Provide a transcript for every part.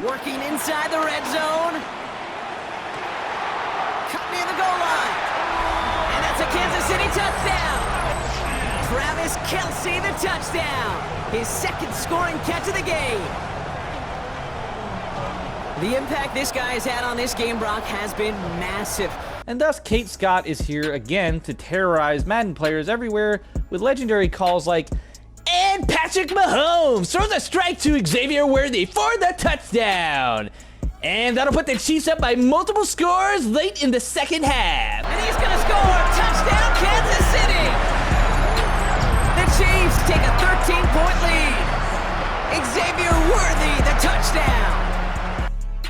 Working inside the red zone. Cut near the goal line. And that's a Kansas City touchdown. Travis Kelce, the touchdown. His second scoring catch of the game. The impact this guy has had on this game, Brock, has been massive. And thus, Kate Scott is here again to terrorize Madden players everywhere with legendary calls like, "And Patrick Mahomes throws a strike to Xavier Worthy for the touchdown. And that'll put the Chiefs up by multiple scores late in the second half. And he's gonna score! Touchdown, Kansas City! The Chiefs take a 13-point lead. Xavier Worthy, the touchdown.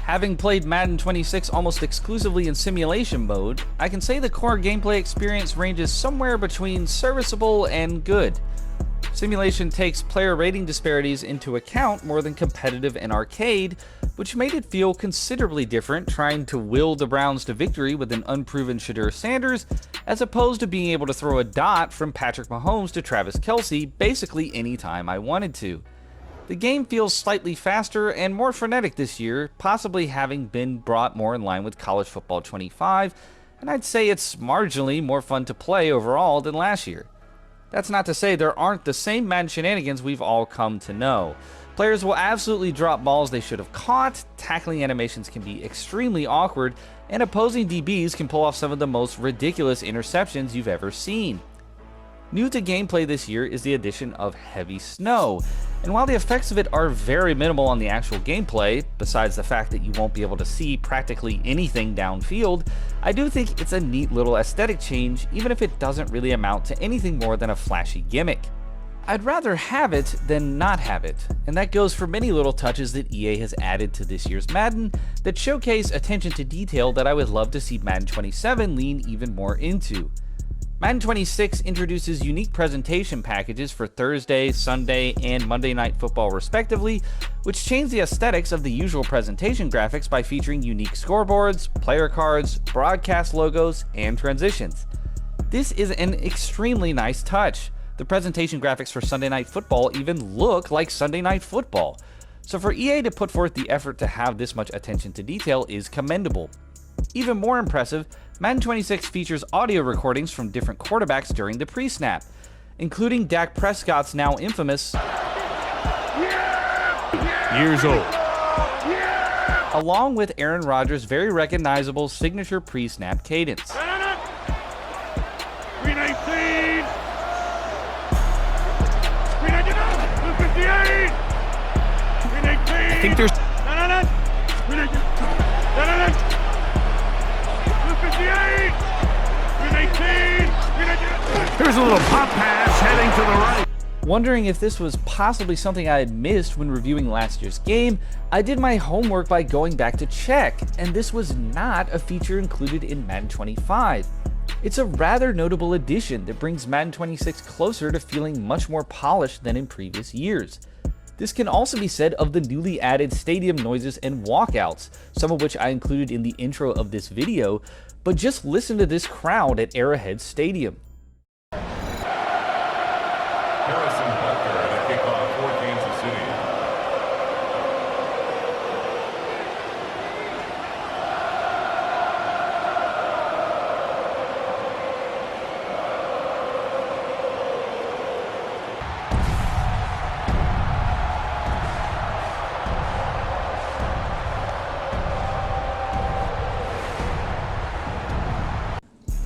Having played Madden 26 almost exclusively in simulation mode, I can say the core gameplay experience ranges somewhere between serviceable and good. Simulation takes player rating disparities into account more than competitive and arcade, which made it feel considerably different trying to will the Browns to victory with an unproven Shadur Sanders, as opposed to being able to throw a dot from Patrick Mahomes to Travis Kelce basically anytime I wanted to. The game feels slightly faster and more frenetic this year, possibly having been brought more in line with College Football 25, and I'd say it's marginally more fun to play overall than last year. That's not to say there aren't the same Madden shenanigans we've all come to know. Players will absolutely drop balls they should have caught, tackling animations can be extremely awkward, and opposing DBs can pull off some of the most ridiculous interceptions you've ever seen. New to gameplay this year is the addition of heavy snow, and while the effects of it are very minimal on the actual gameplay, besides the fact that you won't be able to see practically anything downfield, I do think it's a neat little aesthetic change, even if it doesn't really amount to anything more than a flashy gimmick. I'd rather have it than not have it, and that goes for many little touches that EA has added to this year's Madden that showcase attention to detail that I would love to see Madden 27 lean even more into. Madden 26 introduces unique presentation packages for Thursday, Sunday, and Monday Night Football respectively, which change the aesthetics of the usual presentation graphics by featuring unique scoreboards, player cards, broadcast logos, and transitions. This is an extremely nice touch. The presentation graphics for Sunday Night Football even look like Sunday Night Football. So for EA to put forth the effort to have this much attention to detail is commendable. Even more impressive, Madden 26 features audio recordings from different quarterbacks during the pre-snap, including Dak Prescott's now infamous years old, along with Aaron Rodgers' very recognizable signature pre-snap cadence. 319, 358, 319. I think there's Here's a little pop pass heading to the right. Wondering if this was possibly something I had missed when reviewing last year's game, I did my homework by going back to check, and this was not a feature included in Madden 25. It's a rather notable addition that brings Madden 26 closer to feeling much more polished than in previous years. This can also be said of the newly added stadium noises and walkouts, some of which I included in the intro of this video, but just listen to this crowd at Arrowhead Stadium. Harrison Butker at a kickoff for Kansas City.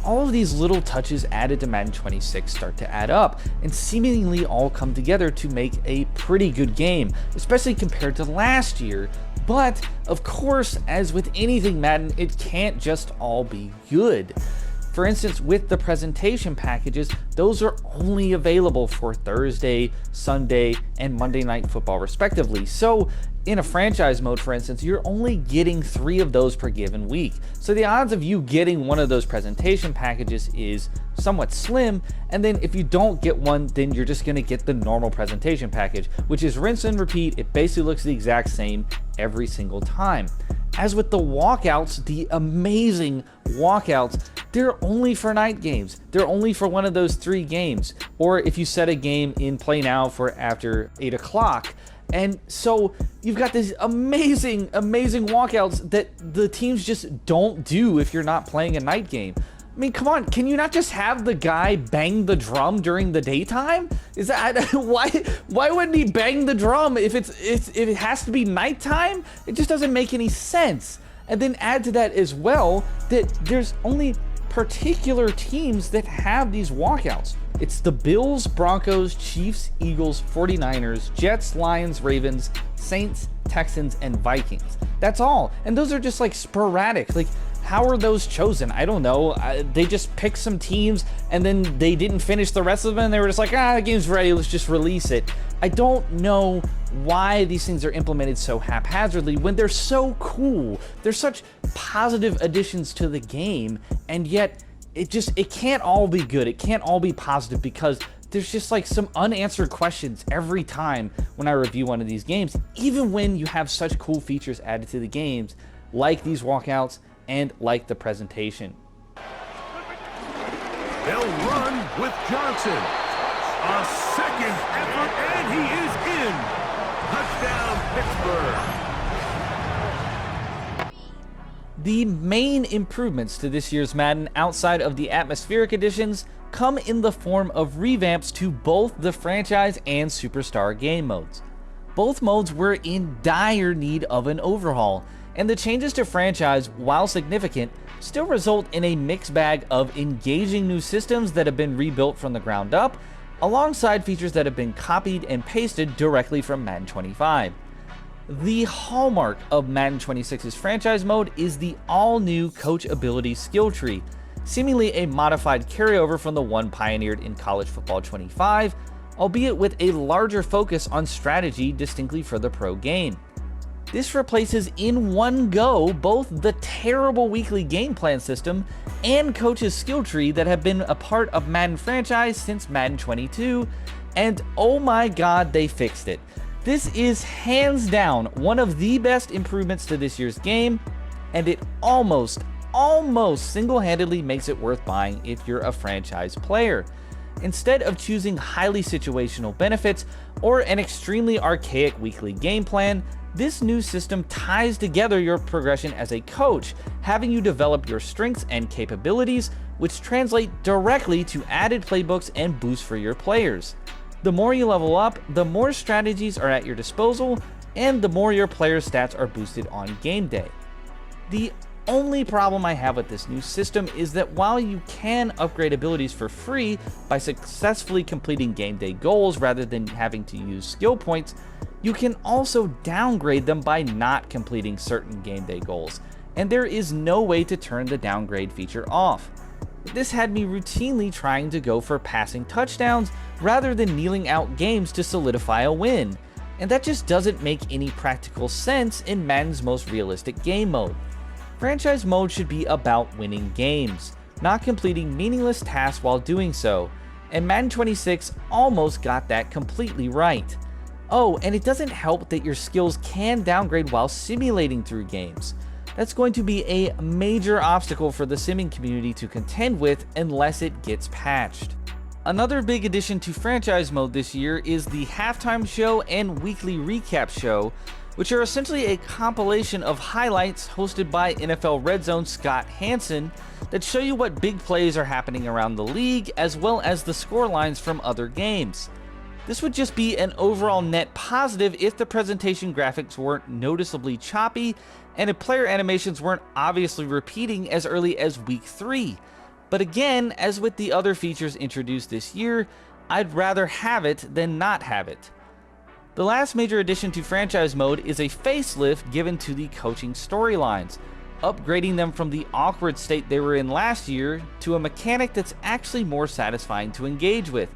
All of these little touches added to Madden 26 start to add up, and seemingly all come together to make a pretty good game, especially compared to last year. But, of course, as with anything Madden, it can't just all be good. For instance, with the presentation packages, those are only available for Thursday, Sunday, and Monday Night Football respectively. So in a franchise mode, for instance, you're only getting 3 of those per given week. So the odds of you getting one of those presentation packages is somewhat slim, and then if you don't get one, then you're just gonna get the normal presentation package, which is rinse and repeat. It basically looks the exact same every single time. As with the walkouts, the amazing walkouts, they're only for night games. They're only for one of those 3 games. Or if you set a game in Play Now for after 8 o'clock, And so you've got these amazing walkouts that the teams just don't do if you're not playing a night game. I mean, come on, can you not just have the guy bang the drum during the daytime? Is that why wouldn't he bang the drum if it has to be nighttime? It just doesn't make any sense. And then add to that as well that there's only particular teams that have these walkouts. It's the Bills, Broncos, Chiefs, Eagles, 49ers, Jets, Lions, Ravens, Saints, Texans, and Vikings. That's all. And those are just like sporadic. Like, how are those chosen? I don't know. They just picked some teams and then they didn't finish the rest of them and they were just like, the game's ready, let's just release it. I don't know why these things are implemented so haphazardly when they're so cool. They're such positive additions to the game, and yet it can't all be good. It can't all be positive because there's just like some unanswered questions every time when I review one of these games, even when you have such cool features added to the games, like these walkouts and like the presentation. They'll run with Johnson. A second effort, and he is in. Touchdown, Pittsburgh. The main improvements to this year's Madden, outside of the atmospheric additions, come in the form of revamps to both the franchise and superstar game modes. Both modes were in dire need of an overhaul, and the changes to franchise, while significant, still result in a mixed bag of engaging new systems that have been rebuilt from the ground up, alongside features that have been copied and pasted directly from Madden 25. The hallmark of Madden 26's franchise mode is the all-new coach ability skill tree, seemingly a modified carryover from the one pioneered in College Football 25, albeit with a larger focus on strategy distinctly for the pro game. This replaces in one go both the terrible weekly game plan system and coach's skill tree that have been a part of Madden franchise since Madden 22, and oh my god, they fixed it. This is hands down one of the best improvements to this year's game, and it almost single-handedly makes it worth buying if you're a franchise player. Instead of choosing highly situational benefits or an extremely archaic weekly game plan, this new system ties together your progression as a coach, having you develop your strengths and capabilities, which translate directly to added playbooks and boosts for your players. The more you level up, the more strategies are at your disposal, and the more your players' stats are boosted on game day. The only problem I have with this new system is that while you can upgrade abilities for free by successfully completing game day goals rather than having to use skill points, you can also downgrade them by not completing certain game day goals, and there is no way to turn the downgrade feature off. This had me routinely trying to go for passing touchdowns rather than kneeling out games to solidify a win, and that just doesn't make any practical sense in Madden's most realistic game mode. Franchise mode should be about winning games, not completing meaningless tasks while doing so, and Madden 26 almost got that completely right. Oh, and it doesn't help that your skills can downgrade while simulating through games. That's going to be a major obstacle for the simming community to contend with unless it gets patched. Another big addition to franchise mode this year is the halftime show and weekly recap show, which are essentially a compilation of highlights hosted by NFL Red Zone Scott Hansen that show you what big plays are happening around the league, as well as the score lines from other games. This would just be an overall net positive if the presentation graphics weren't noticeably choppy and if player animations weren't obviously repeating as early as week 3. But again, as with the other features introduced this year, I'd rather have it than not have it. The last major addition to franchise mode is a facelift given to the coaching storylines, upgrading them from the awkward state they were in last year to a mechanic that's actually more satisfying to engage with.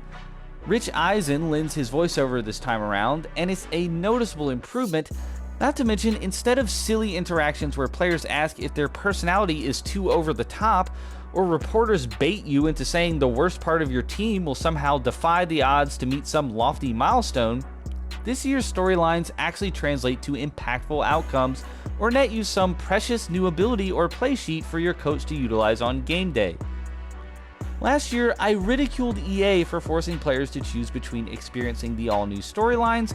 Rich Eisen lends his voiceover this time around, and it's a noticeable improvement, not to mention instead of silly interactions where players ask if their personality is too over the top, or reporters bait you into saying the worst part of your team will somehow defy the odds to meet some lofty milestone, this year's storylines actually translate to impactful outcomes or net you some precious new ability or play sheet for your coach to utilize on game day. Last year, I ridiculed EA for forcing players to choose between experiencing the all-new storylines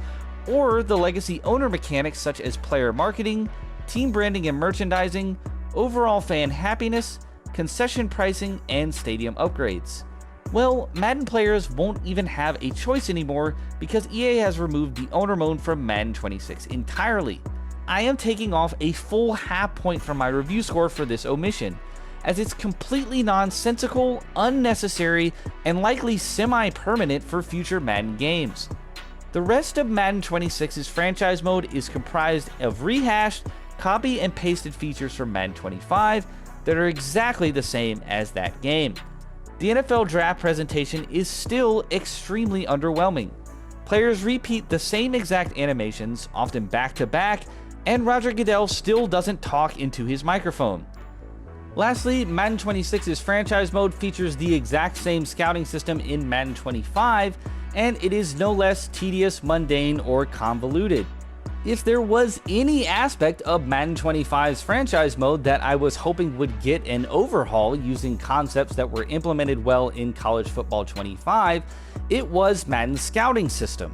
or the legacy owner mechanics such as player marketing, team branding and merchandising, overall fan happiness, concession pricing, and stadium upgrades. Well, Madden players won't even have a choice anymore because EA has removed the owner mode from Madden 26 entirely. I am taking off a full half point from my review score for this omission, as it's completely nonsensical, unnecessary, and likely semi-permanent for future Madden games. The rest of Madden 26's franchise mode is comprised of rehashed, copy and pasted features from Madden 25 that are exactly the same as that game. The NFL Draft presentation is still extremely underwhelming. Players repeat the same exact animations, often back to back, and Roger Goodell still doesn't talk into his microphone. Lastly, Madden 26's franchise mode features the exact same scouting system in Madden 25, and it is no less tedious, mundane, or convoluted. If there was any aspect of Madden 25's franchise mode that I was hoping would get an overhaul using concepts that were implemented well in College Football 25, it was Madden's scouting system.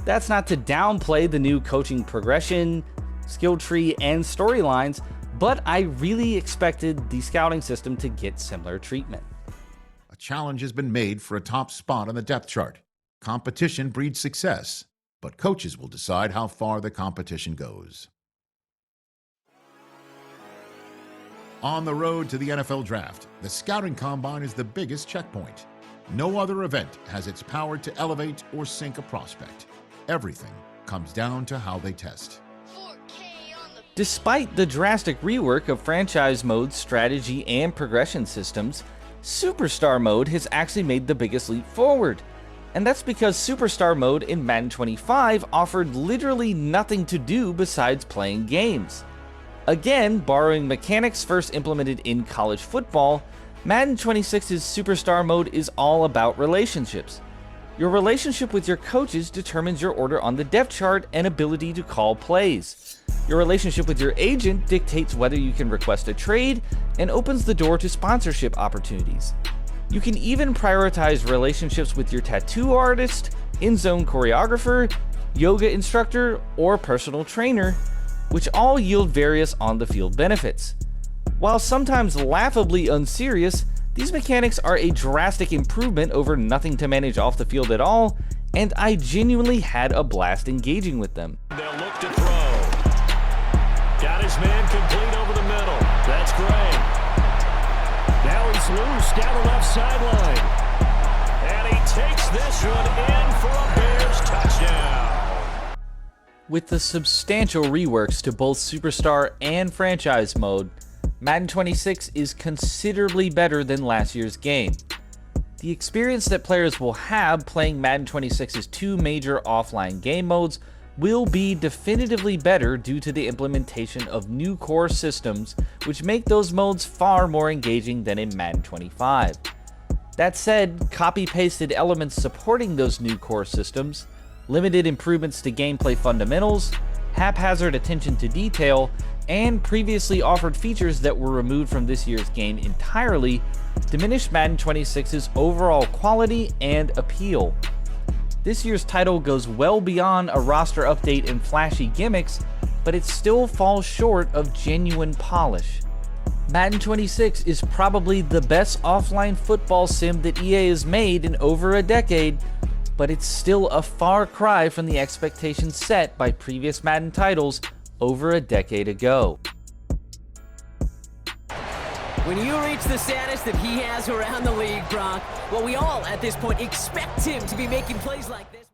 That's not to downplay the new coaching progression, skill tree, and storylines, but I really expected the scouting system to get similar treatment. A challenge has been made for a top spot on the depth chart. Competition breeds success, but coaches will decide how far the competition goes. On the road to the NFL Draft, the Scouting Combine is the biggest checkpoint. No other event has its power to elevate or sink a prospect. Everything comes down to how they test. Despite the drastic rework of franchise mode, strategy, and progression systems, Superstar mode has actually made the biggest leap forward. And that's because Superstar mode in Madden 25 offered literally nothing to do besides playing games. Again, borrowing mechanics first implemented in college football, Madden 26's Superstar mode is all about relationships. Your relationship with your coaches determines your order on the depth chart and ability to call plays. Your relationship with your agent dictates whether you can request a trade and opens the door to sponsorship opportunities. You can even prioritize relationships with your tattoo artist, in-zone choreographer, yoga instructor, or personal trainer, which all yield various on-the-field benefits. While sometimes laughably unserious, these mechanics are a drastic improvement over nothing to manage off the field at all, and I genuinely had a blast engaging with them. They'll look to throw. Got his man complete over the middle. That's great. Now he's loose down the left sideline. And he takes this one in for a Bears touchdown. With the substantial reworks to both Superstar and Franchise mode, Madden 26 is considerably better than last year's game. The experience that players will have playing Madden 26's two major offline game modes will be definitively better due to the implementation of new core systems, which make those modes far more engaging than in Madden 25. That said, copy-pasted elements supporting those new core systems, limited improvements to gameplay fundamentals, haphazard attention to detail, and previously offered features that were removed from this year's game entirely diminish Madden 26's overall quality and appeal. This year's title goes well beyond a roster update and flashy gimmicks, but it still falls short of genuine polish. Madden 26 is probably the best offline football sim that EA has made in over a decade, but it's still a far cry from the expectations set by previous Madden titles over a decade ago. When you reach the status that he has around the league, Brock, well, we all at this point expect him to be making plays like this.